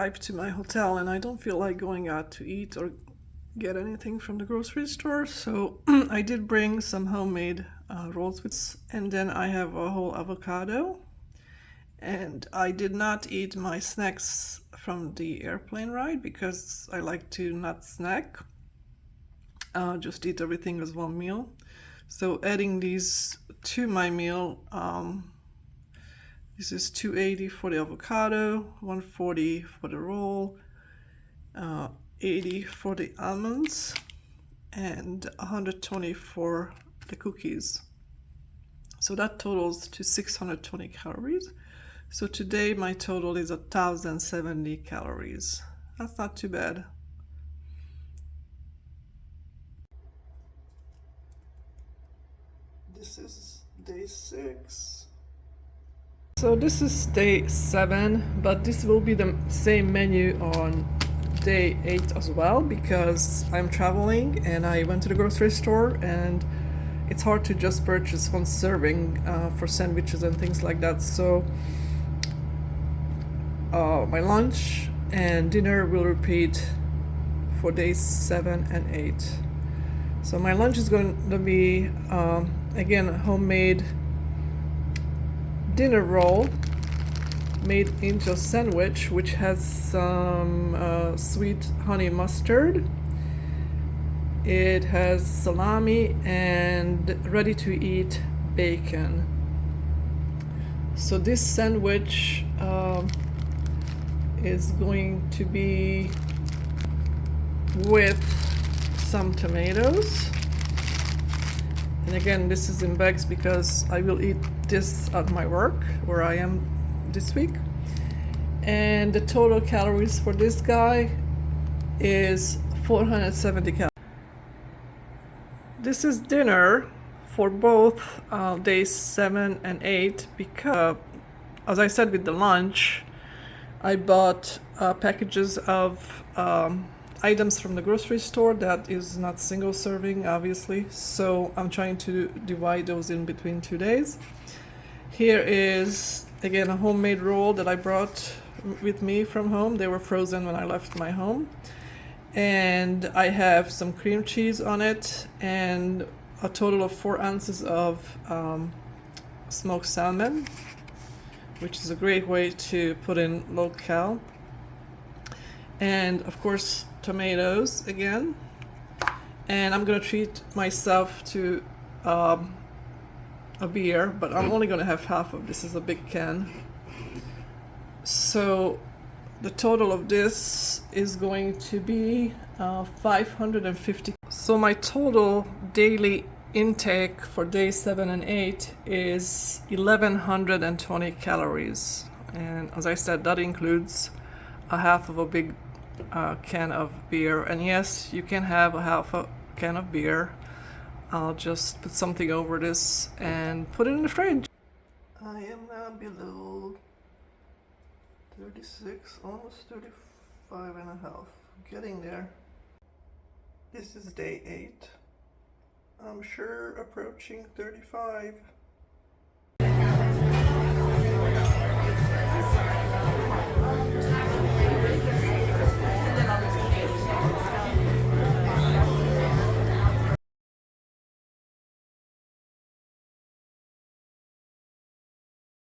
drive to my hotel and I don't feel like going out to eat or get anything from the grocery store, so I did bring some homemade rolls with, and then I have a whole avocado. And I did not eat my snacks from the airplane ride because I like to not snack, just eat everything as one meal. So adding these to my meal, this is $2.80 for the avocado, $1.40 for the roll, $80 for the almonds, and $120 for the cookies. So that totals to 620 calories. So today my total is 1,070 calories. That's not too bad. This is day 6. So this is day 7, but this will be the same menu on day 8 as well because I'm traveling and I went to the grocery store and it's hard to just purchase one serving for sandwiches and things like that. So my lunch and dinner will repeat for days 7 and 8. So my lunch is going to be again a homemade dinner roll made into a sandwich which has some sweet honey mustard. It has salami and ready to eat bacon. So this sandwich is going to be with some tomatoes, and again this is in bags because I will eat this at my work where I am this week. And the total calories for this guy is 470 calories. This is dinner for both days 7 and 8 because as I said with the lunch, I bought packages of items from the grocery store that is not single serving, obviously, so I'm trying to divide those in between 2 days. Here is again a homemade roll that I brought with me from home. They were frozen when I left my home, and I have some cream cheese on it and a total of 4 ounces of smoked salmon, which is a great way to put in low cal, and of course tomatoes again. And I'm gonna treat myself to a beer, but I'm only gonna have half of this. Is a big can, so the total of this is going to be 550. So my total daily intake for day 7 and 8 is 1120 calories, and as I said, that includes a half of a big can of beer. And yes, you can have a half a can of beer. I'll just put something over this and put it in the fridge. I am now below 36, almost 35 and a half, getting there. This is day 8. I'm sure approaching 35.